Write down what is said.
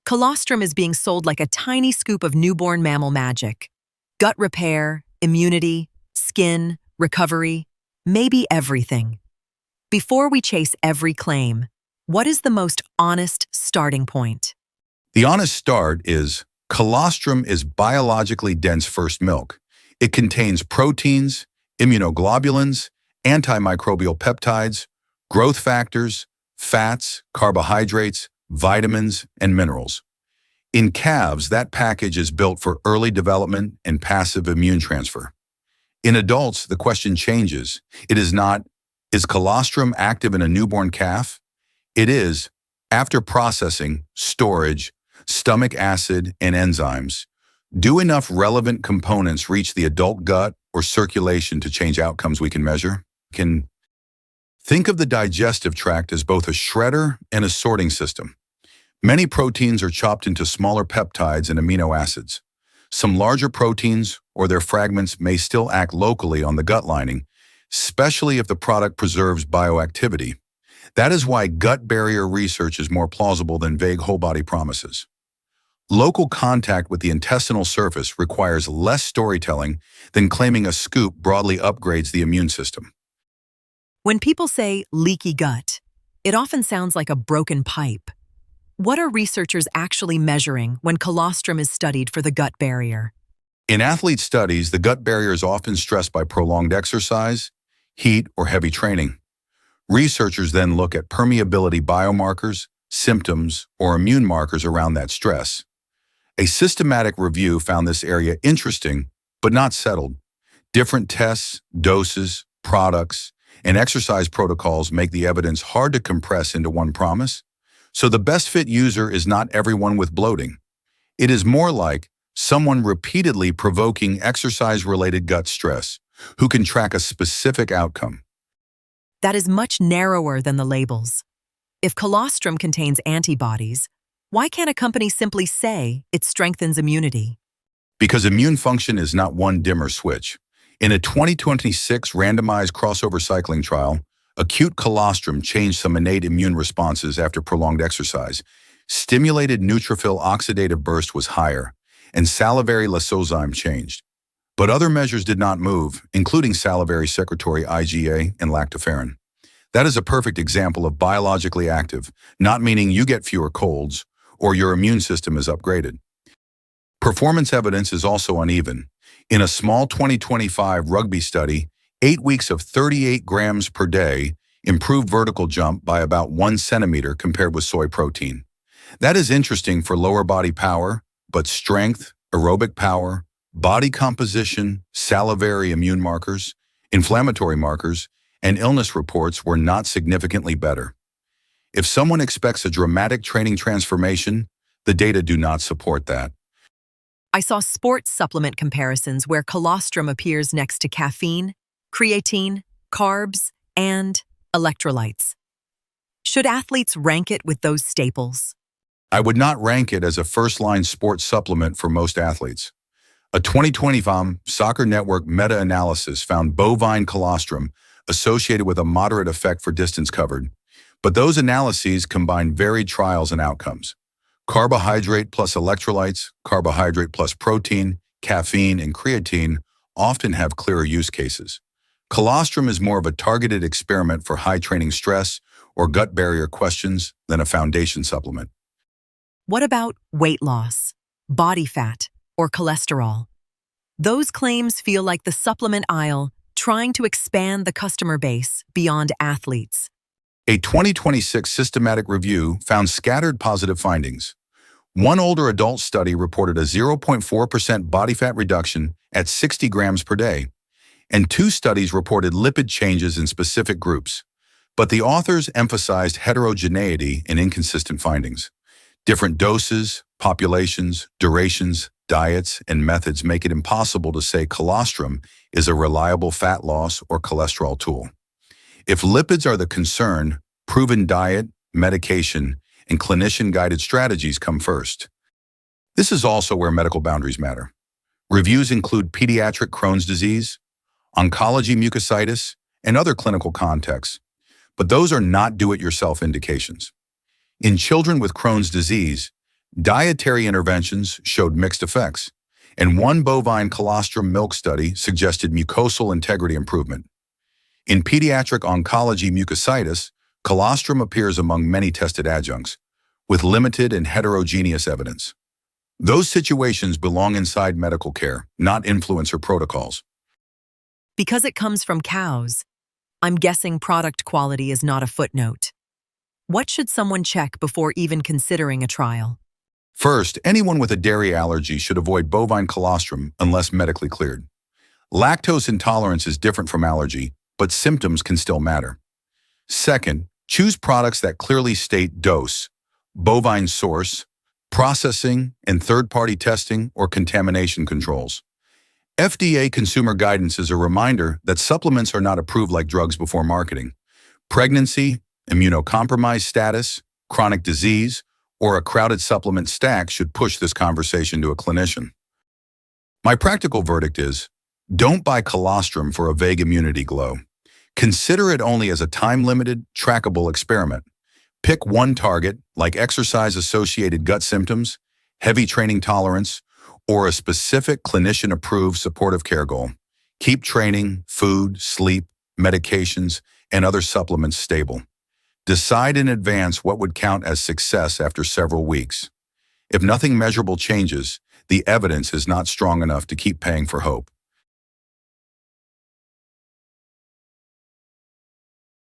Colostrum is being sold like a tiny scoop of newborn mammal magic. Gut repair, immunity, skin, recovery, maybe everything. Before we chase every claim, what is the most honest starting point? The honest start is colostrum is biologically dense first milk. It contains proteins, immunoglobulins, antimicrobial peptides, growth factors, fats, carbohydrates, vitamins, and minerals. In calves, that package is built for early development and passive immune transfer. In adults, the question changes. It is not, is colostrum active in a newborn calf? It is, after processing, storage, stomach acid, and enzymes, do enough relevant components reach the adult gut or circulation to change outcomes we can measure? Think of the digestive tract as both a shredder and a sorting system. Many proteins are chopped into smaller peptides and amino acids. Some larger proteins or their fragments may still act locally on the gut lining, especially if the product preserves bioactivity. That is why gut barrier research is more plausible than vague whole-body promises. Local contact with the intestinal surface requires less storytelling than claiming a scoop broadly upgrades the immune system. When people say leaky gut, it often sounds like a broken pipe. What are researchers actually measuring when colostrum is studied for the gut barrier? In athlete studies, the gut barrier is often stressed by prolonged exercise, heat, or heavy training. Researchers then look at permeability biomarkers, symptoms, or immune markers around that stress. A systematic review found this area interesting, but not settled. Different tests, doses, products, and exercise protocols make the evidence hard to compress into one promise. So the best fit user is not everyone with bloating. It is more like someone repeatedly provoking exercise-related gut stress who can track a specific outcome. That is much narrower than the labels. If colostrum contains antibodies, why can't a company simply say it strengthens immunity? Because immune function is not one dimmer switch. In a 2026 randomized crossover cycling trial, acute colostrum changed some innate immune responses after prolonged exercise. Stimulated neutrophil oxidative burst was higher, and salivary lysozyme changed. But other measures did not move, including salivary secretory IgA and lactoferrin. That is a perfect example of biologically active, not meaning you get fewer colds or your immune system is upgraded. Performance evidence is also uneven. In a small 2025 rugby study, 8 weeks of 38 grams per day improved vertical jump by about 1 centimeter compared with soy protein. That is interesting for lower body power, but strength, aerobic power, body composition, salivary immune markers, inflammatory markers, and illness reports were not significantly better. If someone expects a dramatic training transformation, the data do not support that. I saw sports supplement comparisons where colostrum appears next to caffeine, creatine, carbs, and electrolytes. Should athletes rank it with those staples? I would not rank it as a first-line sports supplement for most athletes. A 2020 Soccer Network meta-analysis found bovine colostrum associated with a moderate effect for distance covered, but those analyses combine varied trials and outcomes. Carbohydrate plus electrolytes, carbohydrate plus protein, caffeine, and creatine often have clearer use cases. Colostrum is more of a targeted experiment for high-training stress or gut barrier questions than a foundation supplement. What about weight loss, body fat, or cholesterol? Those claims feel like the supplement aisle trying to expand the customer base beyond athletes. A 2026 systematic review found scattered positive findings. One older adult study reported a 0.4% body fat reduction at 60 grams per day, and 2 studies reported lipid changes in specific groups. But the authors emphasized heterogeneity and inconsistent findings. Different doses, populations, durations, diets, and methods make it impossible to say colostrum is a reliable fat loss or cholesterol tool. If lipids are the concern, proven diet, medication, and clinician-guided strategies come first. This is also where medical boundaries matter. Reviews include pediatric Crohn's disease, oncology mucositis, and other clinical contexts, but those are not do-it-yourself indications. In children with Crohn's disease, Dietary interventions showed mixed effects, and one bovine colostrum milk study suggested mucosal integrity improvement. In pediatric oncology mucositis, colostrum appears among many tested adjuncts, with limited and heterogeneous evidence. Those situations belong inside medical care, not influencer protocols. Because it comes from cows, I'm guessing product quality is not a footnote. What should someone check before even considering a trial? First, anyone with a dairy allergy should avoid bovine colostrum unless medically cleared. Lactose intolerance is different from allergy, but symptoms can still matter. Second, choose products that clearly state dose, bovine source, processing, and third-party testing or contamination controls. FDA consumer guidance is a reminder that supplements are not approved like drugs before marketing. Pregnancy, immunocompromised status, chronic disease, or a crowded supplement stack should push this conversation to a clinician. My practical verdict is, don't buy colostrum for a vague immunity glow. Consider it only as a time-limited, trackable experiment. Pick one target, like exercise-associated gut symptoms, heavy training tolerance, or a specific clinician-approved supportive care goal. Keep training, food, sleep, medications, and other supplements stable. Decide in advance what would count as success after several weeks. If nothing measurable changes, the evidence is not strong enough to keep paying for hope.